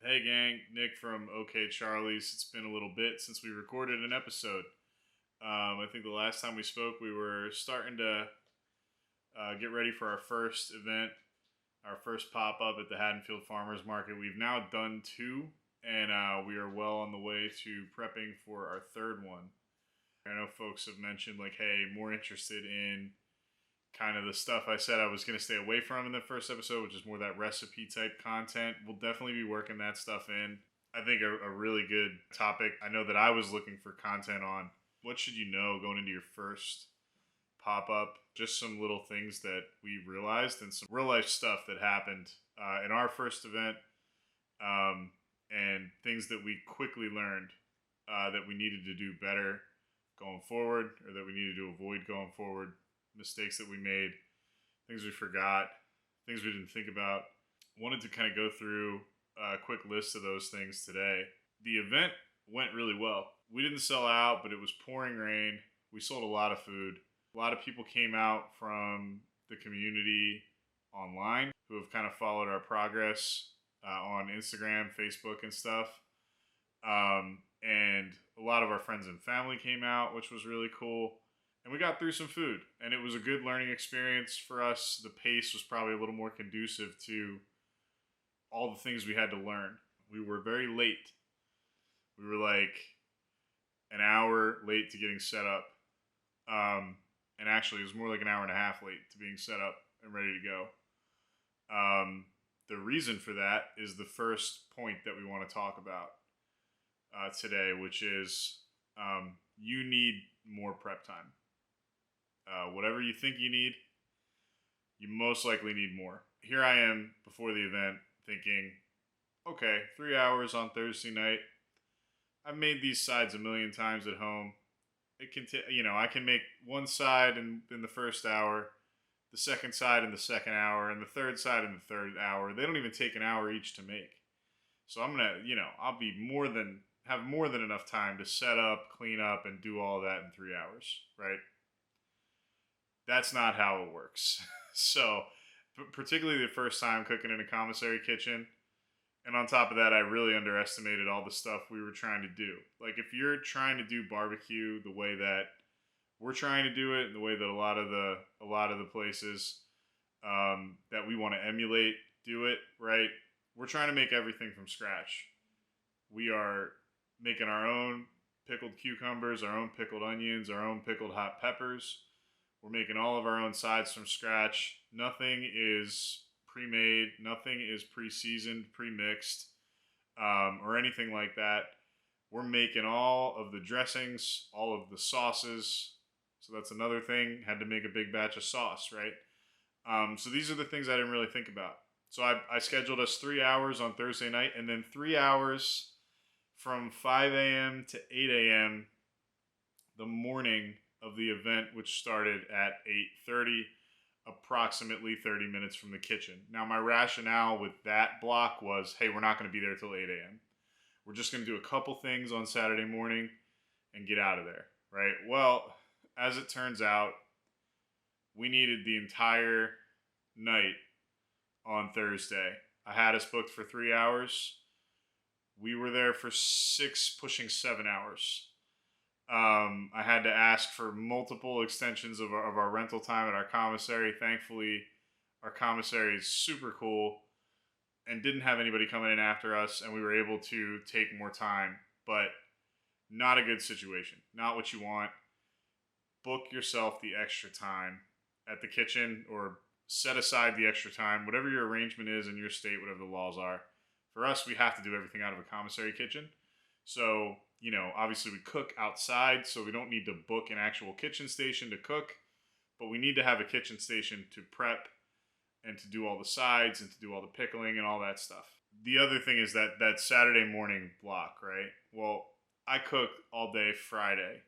Hey gang, Nick from OK Charlie's. It's been a little bit since we recorded an episode. I think the last time we spoke, we were starting to get ready for our first event, our first pop up at the Haddonfield Farmers Market. We've now done two, and we are well on the way to prepping for our third one. I know folks have mentioned, like, hey, more interested in kind of the stuff I said I was going to stay away from in the first episode, which is more that recipe type content. We'll definitely be working that stuff in. I think a really good topic. I know that I was looking for content on what should you know going into your first pop up. Just some little things that we realized and some real life stuff that happened in our first event, and things that we quickly learned that we needed to do better going forward, or that we needed to avoid going forward. Mistakes that we made, things we forgot, things we didn't think about. Wanted to kind of go through a quick list of those things today. The event went really well. We didn't sell out, but it was pouring rain. We sold a lot of food. A lot of people came out from the community online who have kind of followed our progress on Instagram, Facebook, and stuff. And a lot of our friends and family came out, which was really cool. And we got through some food, and it was a good learning experience for us. The pace was probably a little more conducive to all the things we had to learn. We were very late. We were like an hour late to getting set up. And actually, it was more like an hour and a half late to being set up and ready to go. The reason for that is the first point that we want to talk about today, which is you need more prep time. Whatever you think you need, you most likely need more. Here I am before the event thinking, okay, 3 hours on Thursday night. I've made these sides a million times at home. It can, I can make one side in the first hour, the second side in the second hour, and the third side in the third hour. They don't even take an hour each to make. So I'm gonna, I'll be have more than enough time to set up, clean up, and do all that in 3 hours, right? That's not how it works. So, particularly the first time cooking in a commissary kitchen, and on top of that, I really underestimated all the stuff we were trying to do. Like, if you're trying to do barbecue the way that we're trying to do it, the way that a lot of the places that we want to emulate do it, right? We're trying to make everything from scratch. We are making our own pickled cucumbers, our own pickled onions, our own pickled hot peppers. We're making all of our own sides from scratch. Nothing is pre-made. Nothing is pre-seasoned, pre-mixed, or anything like that. We're making all of the dressings, all of the sauces. So that's another thing. Had to make a big batch of sauce, right? So these are the things I didn't really think about. So I scheduled us 3 hours on Thursday night, and then 3 hours from 5 a.m. to 8 a.m. the morning of the event, which started at 8:30, approximately 30 minutes from the kitchen. Now, my rationale with that block was, hey, we're not going to be there till 8 a.m. We're just going to do a couple things on Saturday morning and get out of there, right? Well, as it turns out, we needed the entire night on Thursday. I had us booked for 3 hours. We were there for 6, pushing 7 hours. I had to ask for multiple extensions of our rental time at our commissary. Thankfully, our commissary is super cool and didn't have anybody coming in after us, and we were able to take more time. But not a good situation. Not what you want. Book yourself the extra time at the kitchen, or set aside the extra time, whatever your arrangement is in your state, whatever the laws are. For us, we have to do everything out of a commissary kitchen. So, obviously we cook outside, so we don't need to book an actual kitchen station to cook, but we need to have a kitchen station to prep and to do all the sides and to do all the pickling and all that stuff. The other thing is that Saturday morning block, right? Well, I cooked all day Friday.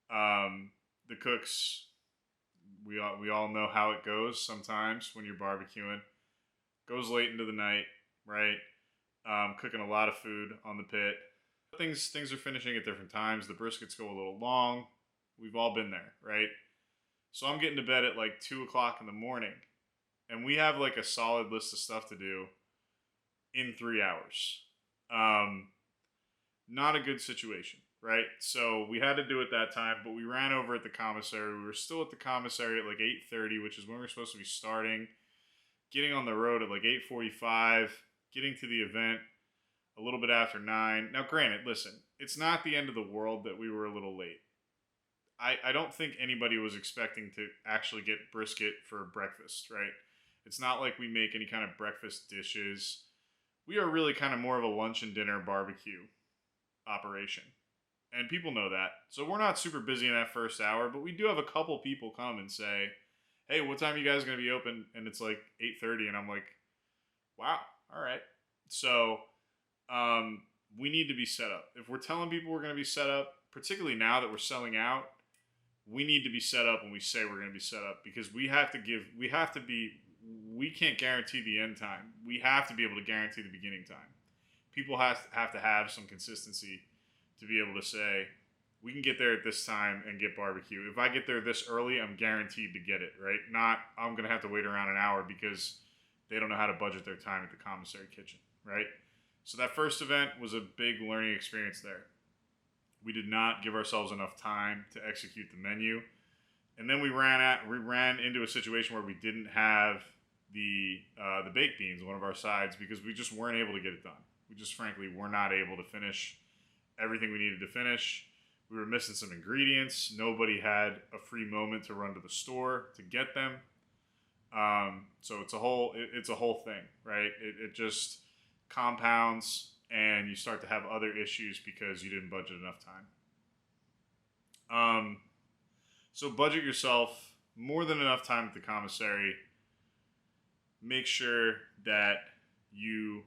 The cooks, we all know how it goes sometimes when you're barbecuing. Goes late into the night, right? Cooking a lot of food on the pit. Things are finishing at different times. The briskets go a little long. We've all been there, right? So I'm getting to bed at like 2 o'clock in the morning, and we have like a solid list of stuff to do in 3 hours. Um, Not a good situation, right? So we had to do it that time, but we ran over at the commissary. We were still at the commissary at like 8:30, which is when we were supposed to be starting. Getting on the road at like 8:45, getting to the event a little bit after 9. Now, granted, listen, it's not the end of the world that we were a little late. I don't think anybody was expecting to actually get brisket for breakfast, right? It's not like we make any kind of breakfast dishes. We are really kind of more of a lunch and dinner barbecue operation. And people know that. So we're not super busy in that first hour, but we do have a couple people come and say, "Hey, what time are you guys going to be open?" And it's like 8:30, and I'm like, "Wow, all right." So we need to be set up. If we're telling people we're going to be set up, particularly now that we're selling out, we need to be set up when we say we're going to be set up, because we can't guarantee the end time. We have to be able to guarantee the beginning time. People have to have some consistency to be able to say, we can get there at this time and get barbecue. If I get there this early, I'm guaranteed to get it, right? Not, I'm going to have to wait around an hour because they don't know how to budget their time at the commissary kitchen, right? So that first event was a big learning experience there. We did not give ourselves enough time to execute the menu. And then we ran into a situation where we didn't have the baked beans, one of our sides, because we just weren't able to get it done. We just frankly were not able to finish everything we needed to finish. We were missing some ingredients. Nobody had a free moment to run to the store to get them. So it's a whole thing, right? It just compounds, and you start to have other issues because you didn't budget enough time. So budget yourself more than enough time at the commissary. Make sure that you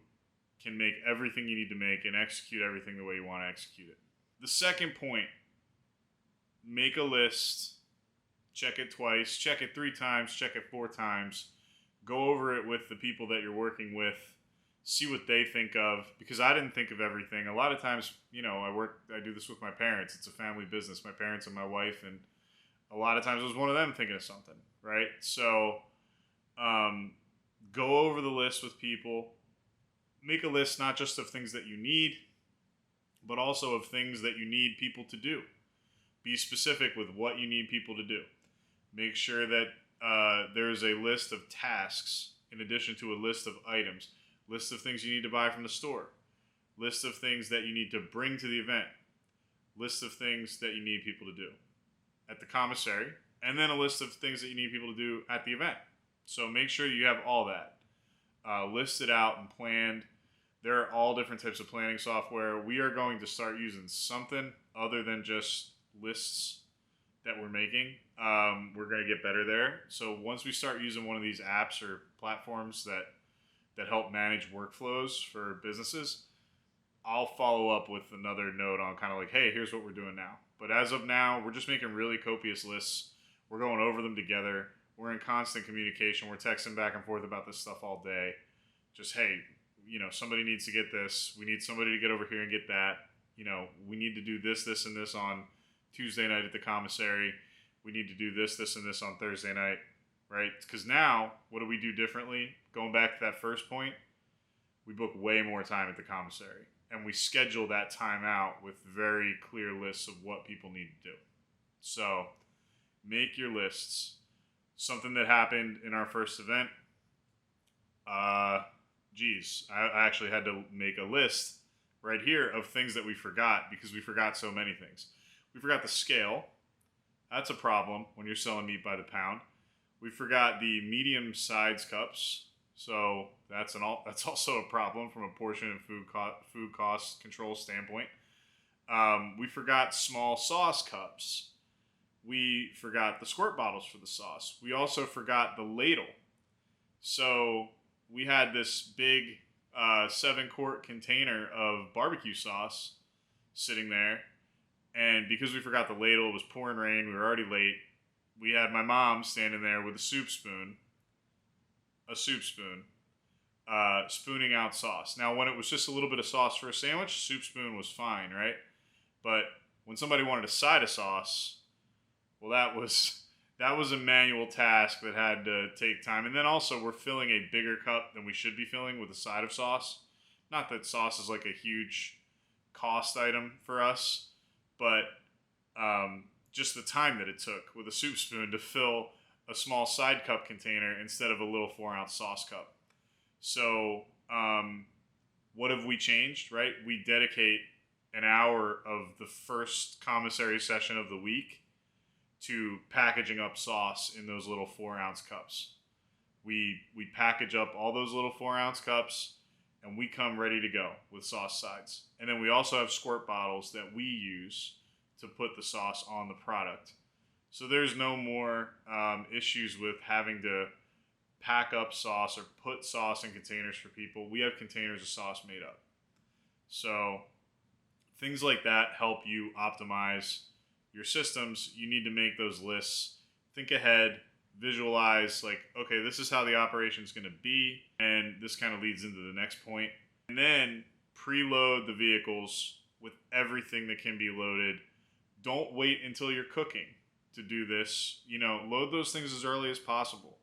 can make everything you need to make and execute everything the way you want to execute it. The second point, make a list, check it twice, check it 3 times, check it 4 times, go over it with the people that you're working with, see what they think of, because I didn't think of everything. A lot of times, I do this with my parents. It's a family business, my parents and my wife, and a lot of times it was one of them thinking of something, right? So go over the list with people. Make a list not just of things that you need, but also of things that you need people to do. Be specific with what you need people to do. Make sure that there's a list of tasks in addition to a list of items. List of things you need to buy from the store. List of things that you need to bring to the event. List of things that you need people to do at the commissary. And then a list of things that you need people to do at the event. So make sure you have all that listed out and planned. There are all different types of planning software. We are going to start using something other than just lists that we're making. We're going to get better there. So once we start using one of these apps or platforms that help manage workflows for businesses, I'll follow up with another note on kind of like, hey, here's what we're doing now. But as of now, we're just making really copious lists. We're going over them together. We're in constant communication. We're texting back and forth about this stuff all day. Just, hey, somebody needs to get this. We need somebody to get over here and get that. We need to do this, and this on Tuesday night at the commissary. We need to do this, and this on Thursday night, right? Because now, what do we do differently? Going back to that first point, we book way more time at the commissary. And we schedule that time out with very clear lists of what people need to do. So make your lists. Something that happened in our first event, I actually had to make a list right here of things that we forgot because we forgot so many things. We forgot the scale. That's a problem when you're selling meat by the pound. We forgot the medium size cups. So that's also a problem from a portion and food cost control standpoint. We forgot small sauce cups. We forgot the squirt bottles for the sauce. We also forgot the ladle. So we had this big 7-quart container of barbecue sauce sitting there. And because we forgot the ladle, it was pouring rain, we were already late. We had my mom standing there with a soup spoon, spooning out sauce. Now, when it was just a little bit of sauce for a sandwich, soup spoon was fine, right? But when somebody wanted a side of sauce, well, that was a manual task that had to take time. And then also, we're filling a bigger cup than we should be filling with a side of sauce. Not that sauce is like a huge cost item for us, but just the time that it took with a soup spoon to fill a small side cup container instead of a little 4-ounce sauce cup. So, what have we changed, right? We dedicate an hour of the first commissary session of the week to packaging up sauce in those little 4-ounce cups. We package up all those little 4-ounce cups, and we come ready to go with sauce sides. And then we also have squirt bottles that we use to put the sauce on the product. So there's no more issues with having to pack up sauce or put sauce in containers for people. We have containers of sauce made up. So things like that help you optimize your systems. You need to make those lists. Think ahead, visualize like, okay, this is how the operation is going to be. And this kind of leads into the next point. And then preload the vehicles with everything that can be loaded. Don't wait until you're cooking to do this. Load those things as early as possible.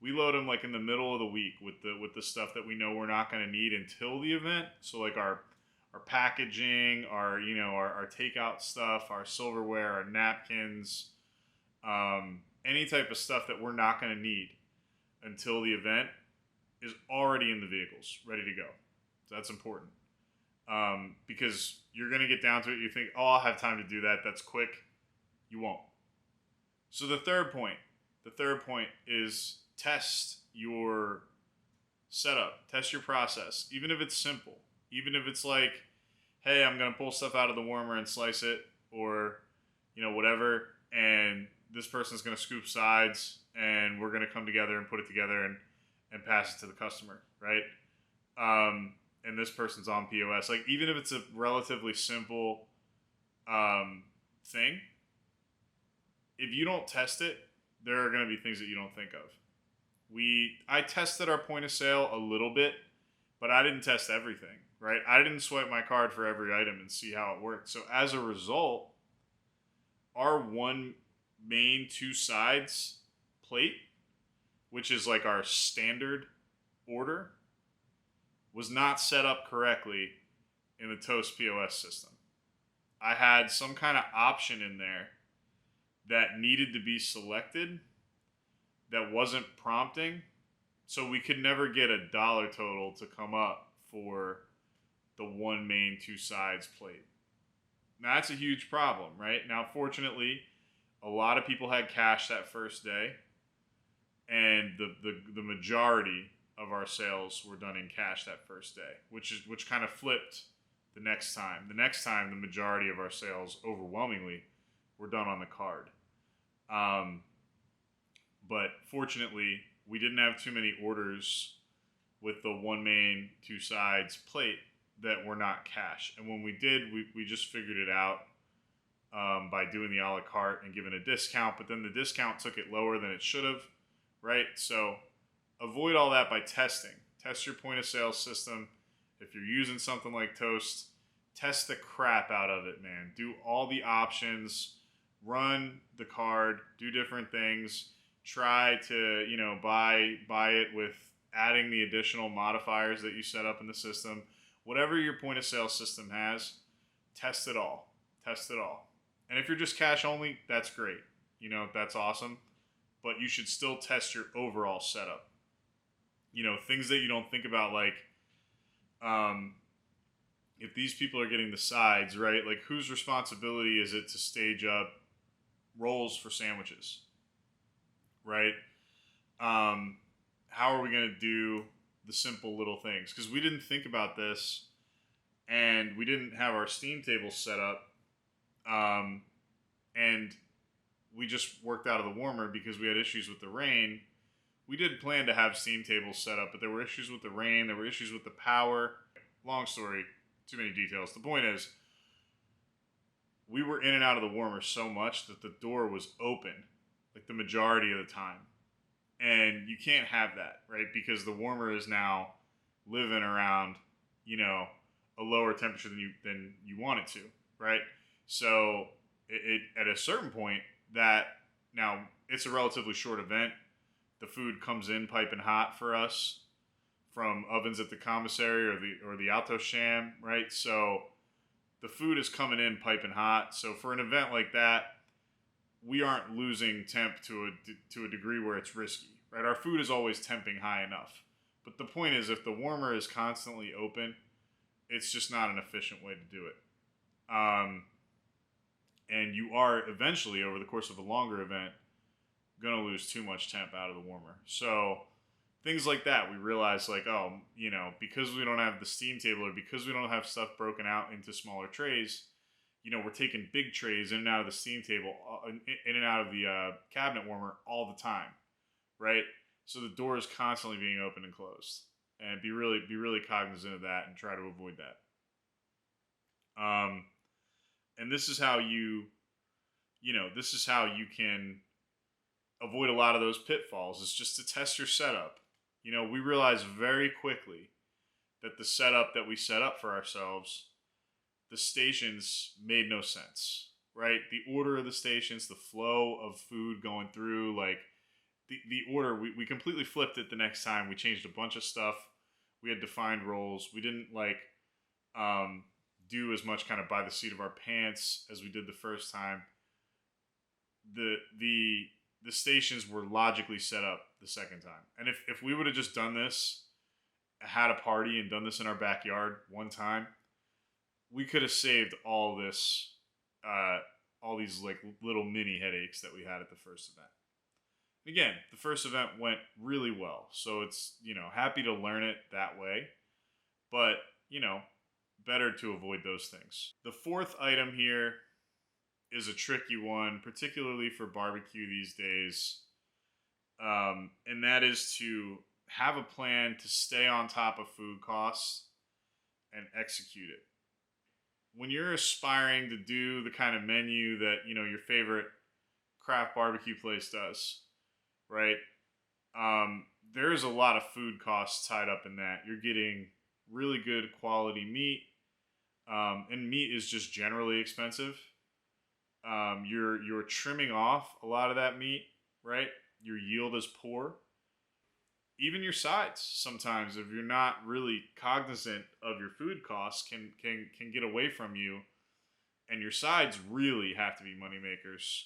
We load them like in the middle of the week with the stuff that we know we're not going to need until the event. So like our packaging, our takeout stuff, our silverware, our napkins, any type of stuff that we're not going to need until the event is already in the vehicles, ready to go. So that's important. Because you're going to get down to it. You think, oh, I'll have time to do that. That's quick. You won't. So the third point is test your setup, test your process, even if it's simple, even if it's like, hey, I'm going to pull stuff out of the warmer and slice it, or, whatever. And this person's going to scoop sides and we're going to come together and put it together and pass it to the customer. Right. And this person's on POS. Like, even if it's a relatively simple thing, if you don't test it, there are going to be things that you don't think of. I tested our point of sale a little bit, but I didn't test everything, right? I didn't swipe my card for every item and see how it worked. So as a result, our one main 2 sides plate, which is like our standard order, was not set up correctly in the Toast POS system. I had some kind of option in there that needed to be selected that wasn't prompting, so we could never get a dollar total to come up for the one main 2 sides plate. Now that's a huge problem, right? Now fortunately, a lot of people had cash that first day, and the majority of our sales were done in cash that first day, which kind of flipped the next time. The next time, the majority of our sales, overwhelmingly, were done on the card. But fortunately, we didn't have too many orders with the one main 2 sides plate that were not cash. And when we did, we just figured it out by doing the a la carte and giving a discount, but then the discount took it lower than it should have, right? So avoid all that by testing. Test your point of sale system. If you're using something like Toast, test the crap out of it, man. Do all the options, run the card, do different things, try to, buy it with adding the additional modifiers that you set up in the system. Whatever your point of sale system has, test it all. Test it all. And if you're just cash only, that's great. That's awesome. But you should still test your overall setup. Things that you don't think about, like, if these people are getting the sides, right? Like, whose responsibility is it to stage up rolls for sandwiches, right? How are we going to do the simple little things? Because we didn't think about this, and we didn't have our steam table set up, and we just worked out of the warmer because we had issues with the rain. We did plan to have steam tables set up, but there were issues with the rain. There were issues with the power. Long story, too many details. The point is, we were in and out of the warmer so much that the door was open, like the majority of the time. And you can't have that, right? Because the warmer is now living around, a lower temperature than you want it to, right? So it at a certain point, that now it's a relatively short event. The food comes in piping hot for us from ovens at the commissary or the Alto Sham, right? So the food is coming in piping hot. So for an event like that, we aren't losing temp to a degree where it's risky, right? Our food is always temping high enough. But the point is, if the warmer is constantly open, it's just not an efficient way to do it. And you are eventually, over the course of a longer event, going to lose too much temp out of the warmer. So things like that, we realize, like, oh, because we don't have the steam table, or because we don't have stuff broken out into smaller trays, we're taking big trays in and out of the steam table, in and out of the cabinet warmer all the time, right? So the door is constantly being opened and closed, and be really cognizant of that and try to avoid that. And this is how you can avoid a lot of those pitfalls, is just to test your setup. We realized very quickly that the setup that we set up for ourselves, the stations made no sense, right? The order of the stations, the flow of food going through, like the order, we completely flipped it the next time. We changed a bunch of stuff. We had defined roles. We didn't do as much kind of by the seat of our pants as we did the first time. The stations were logically set up the second time. And if we would have just done this, had a party and done this in our backyard one time, we could have saved all these like little mini headaches that we had at the first event. Again, the first event went really well, so it's, happy to learn it that way, but, better to avoid those things. The fourth item here is a tricky one, particularly for barbecue these days, and that is to have a plan to stay on top of food costs and execute it. When you're aspiring to do the kind of menu that, your favorite craft barbecue place does, right? There's a lot of food costs tied up in that. You're getting really good quality meat, and meat is just generally expensive. You're trimming off a lot of that meat, right? Your yield is poor. Even your sides, sometimes, if you're not really cognizant of your food costs, can get away from you, and your sides really have to be moneymakers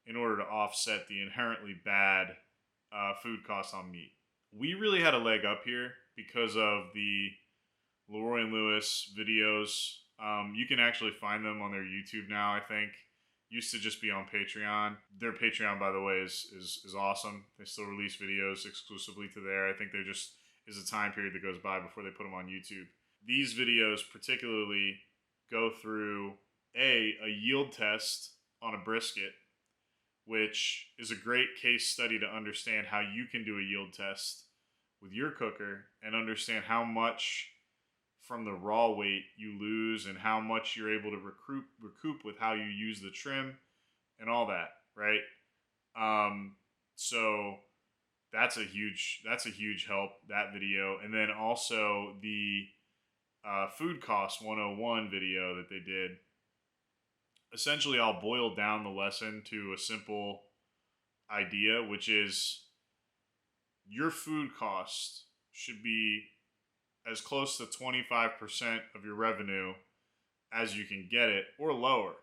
in order to offset the inherently bad food costs on meat. We really had a leg up here because of the LeRoy Lewis videos. You can actually find them on their YouTube now, I think. Used to just be on Patreon. Their Patreon, by the way, is awesome. They still release videos exclusively to there. I think there just is a time period that goes by before they put them on YouTube. These videos particularly go through a yield test on a brisket, which is a great case study to understand how you can do a yield test with your cooker and understand how much from the raw weight you lose and how much you're able to recoup with how you use the trim and all that, right? So that's a huge help, that video. And then also the Food Cost 101 video that they did. Essentially, I'll boil down the lesson to a simple idea, which is your food cost should be as close to 25% of your revenue as you can get it, or lower.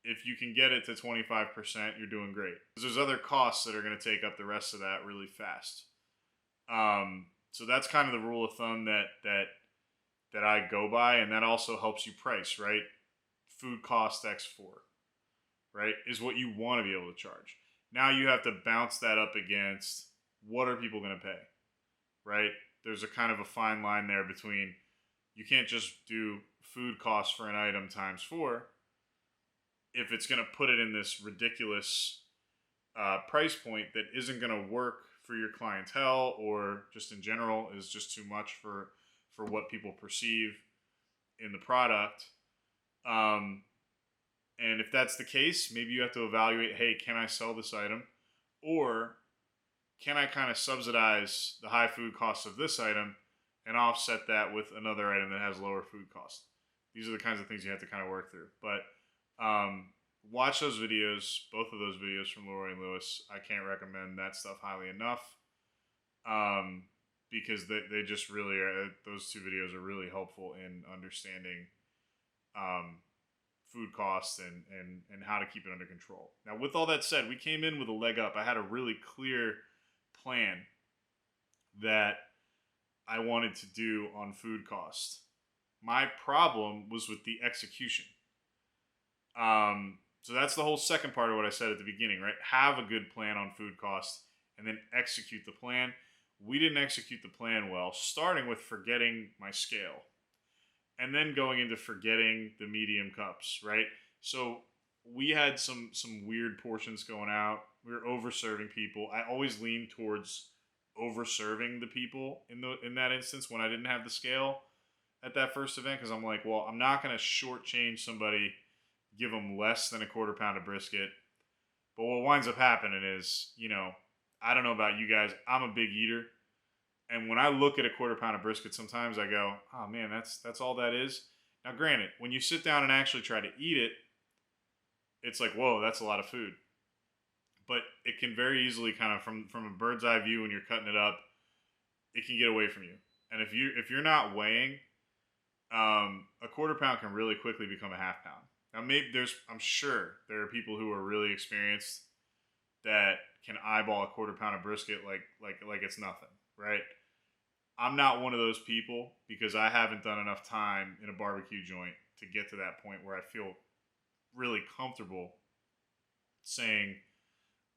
If you can get it to 25%, you're doing great. There's other costs that are going to take up the rest of that really fast. So that's kind of the rule of thumb that I go by, and that also helps you price, right? Food cost X4, right, is what you want to be able to charge. Now you have to bounce that up against what are people going to pay, right? There's a kind of a fine line there between, you can't just do food costs for an item times 4 if it's going to put it in this ridiculous price point that isn't going to work for your clientele, or just in general is just too much for what people perceive in the product. And if that's the case, maybe you have to evaluate, hey, can I sell this item? Or can I kind of subsidize the high food costs of this item and offset that with another item that has lower food cost? These are the kinds of things you have to kind of work through. But watch those videos, both of those videos from LeRoy Lewis. I can't recommend that stuff highly enough. because they just really are, those two videos are really helpful in understanding food costs and how to keep it under control. Now, with all that said, we came in with a leg up. I had a really clear plan that I wanted to do on food costs. My problem was with the execution. So that's the whole second part of what I said at the beginning, right? Have a good plan on food costs and then execute the plan. We didn't execute the plan well, starting with forgetting my scale and then going into forgetting the medium cups, right? So we had some weird portions going out. We were over serving people. I always lean towards over serving the people in that instance when I didn't have the scale at that first event, because I'm like, well, I'm not going to shortchange somebody, give them less than a quarter pound of brisket. But what winds up happening is, I don't know about you guys, I'm a big eater. And when I look at a quarter pound of brisket, sometimes I go, oh man, that's all that is. Now, granted, when you sit down and actually try to eat it, it's like, whoa, that's a lot of food. But it can very easily kind of, from a bird's eye view when you're cutting it up, it can get away from you. And if you're not weighing, a quarter pound can really quickly become a half pound. Now, I'm sure there are people who are really experienced that can eyeball a quarter pound of brisket like it's nothing, right? I'm not one of those people because I haven't done enough time in a barbecue joint to get to that point where I feel really comfortable saying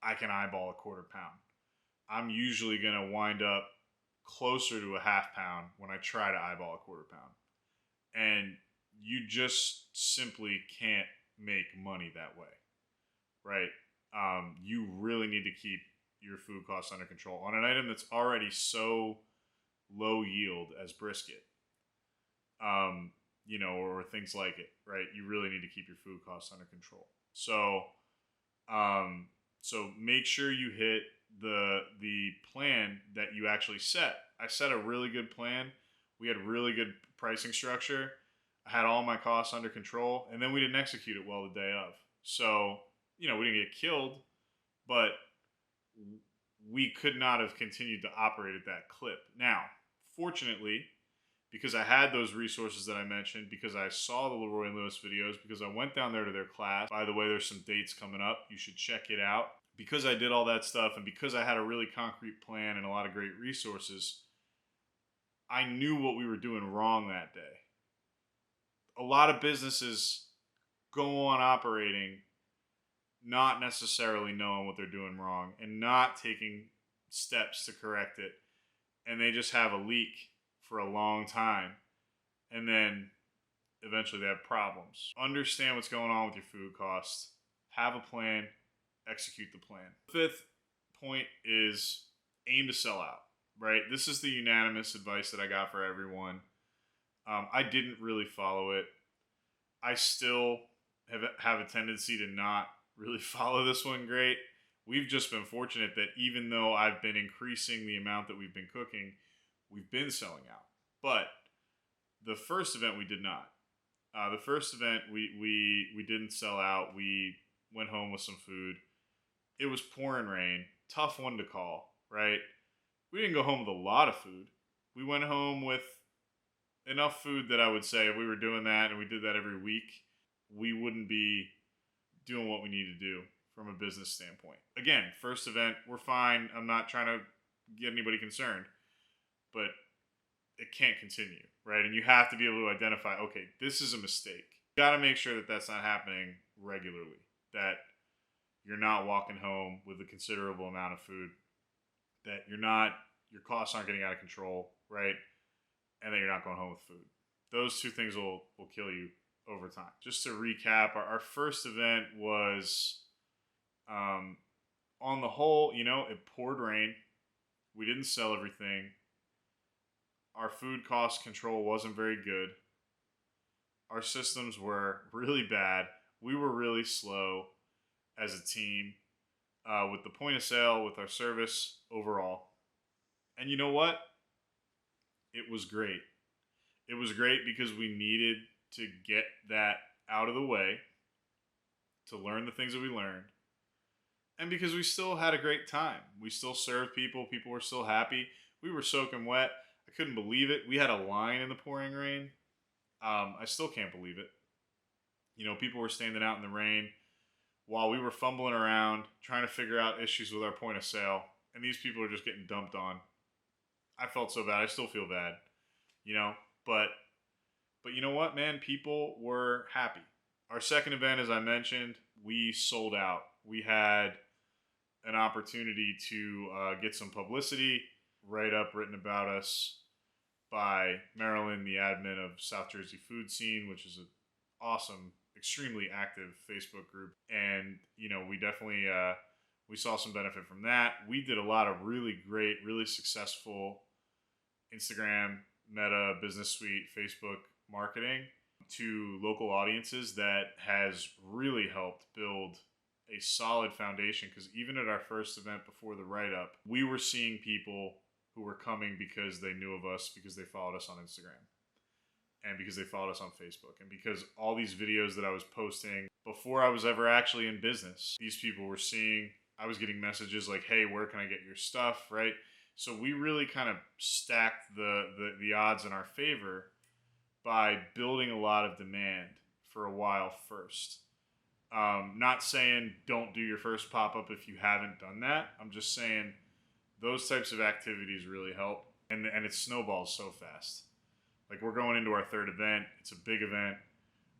I can eyeball a quarter pound. I'm usually going to wind up closer to a half pound when I try to eyeball a quarter pound. And you just simply can't make money that way, right? You really need to keep your food costs under control on an item that's already so low yield as brisket, or things like it, right? You really need to keep your food costs under control. So make sure you hit the plan that you actually set. I set a really good plan. We had really good pricing structure. I had all my costs under control, and then we didn't execute it well the day of. So, we didn't get killed, but we could not have continued to operate at that clip. Now, fortunately, because I had those resources that I mentioned, because I saw the LeRoy Lewis videos, because I went down there to their class. By the way, there's some dates coming up. You should check it out. Because I did all that stuff, and because I had a really concrete plan and a lot of great resources, I knew what we were doing wrong that day. A lot of businesses go on operating not necessarily knowing what they're doing wrong and not taking steps to correct it. And they just have a leak for a long time. And then eventually they have problems. Understand what's going on with your food costs. Have a plan. Execute the plan. The fifth point is aim to sell out, right? This is the unanimous advice that I got for everyone. I didn't really follow it. I still have a tendency to not really follow this one great. We've just been fortunate that even though I've been increasing the amount that we've been cooking, we've been selling out. But the first event we did not. The first event we didn't sell out. We went home with some food. It was pouring rain. Tough one to call, right? We didn't go home with a lot of food. We went home with enough food that I would say if we were doing that and we did that every week, we wouldn't be doing what we need to do from a business standpoint. Again, first event, we're fine. I'm not trying to get anybody concerned, but it can't continue, right? And you have to be able to identify, okay, this is a mistake. You got to make sure that that's not happening regularly, that you're not walking home with a considerable amount of food, that your costs aren't getting out of control, right? And that you're not going home with food. Those two things will kill you over time. Just to recap, our first event was, on the whole, it poured rain. We didn't sell everything. Our food cost control wasn't very good. Our systems were really bad. We were really slow as a team with the point of sale, with our service overall. And you know what? It was great. It was great because we needed to get that out of the way, to learn the things that we learned, and because we still had a great time. We still served people. People were still happy. We were soaking wet. I couldn't believe it. We had a line in the pouring rain. I still can't believe it. You know, people were standing out in the rain while we were fumbling around trying to figure out issues with our point of sale, and these people are just getting dumped on. I felt so bad. I still feel bad, you know, but you know what, man? People were happy. Our second event, as I mentioned, we sold out. We had an opportunity to get some publicity, write up written about us by Marilyn, the admin of South Jersey Food Scene, which is an awesome, extremely active Facebook group. And, you know, we definitely we saw some benefit from that. We did a lot of really great, really successful Instagram, Meta, Business Suite, Facebook marketing to local audiences that has really helped build a solid foundation, because even at our first event before the write-up, we were seeing people who were coming because they knew of us, because they followed us on Instagram, and because they followed us on Facebook, and because all these videos that I was posting before I was ever actually in business, these people were seeing. I was getting messages like, hey, where can I get your stuff, right? So we really kind of stacked the odds in our favor by building a lot of demand for a while first. Not saying don't do your first pop-up if you haven't done that. I'm just saying those types of activities really help. And it snowballs so fast. Like, we're going into our third event. It's a big event.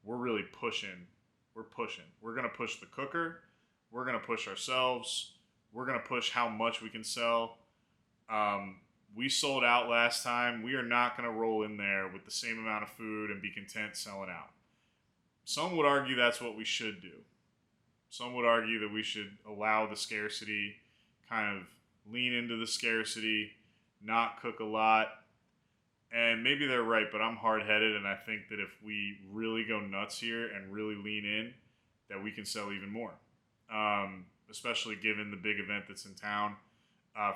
We're really pushing. We're pushing. We're going to push the cooker. We're going to push ourselves. We're going to push how much we can sell. We sold out last time. We are not going to roll in there with the same amount of food and be content selling out. Some would argue that's what we should do. Some would argue that we should allow the scarcity, kind of lean into the scarcity, not cook a lot. And maybe they're right, but I'm hard-headed, and I think that if we really go nuts here and really lean in, that we can sell even more. Especially given the big event that's in town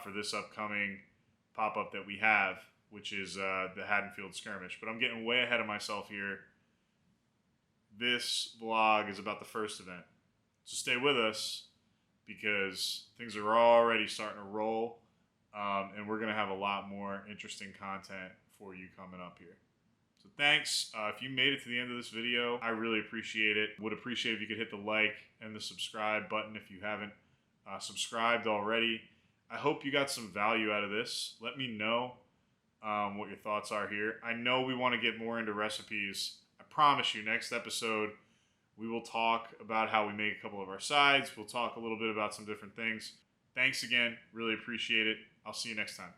for this upcoming pop-up that we have, which is the Haddonfield Skirmish. But I'm getting way ahead of myself here. This vlog is about the first event. So stay with us, because things are already starting to roll, and we're going to have a lot more interesting content for you coming up here. So thanks. If you made it to the end of this video, I really appreciate it. Would appreciate if you could hit the like and the subscribe button if you haven't subscribed already. I hope you got some value out of this. Let me know what your thoughts are here. I know we want to get more into recipes. I promise you, next episode, we will talk about how we make a couple of our sides. We'll talk a little bit about some different things. Thanks again. Really appreciate it. I'll see you next time.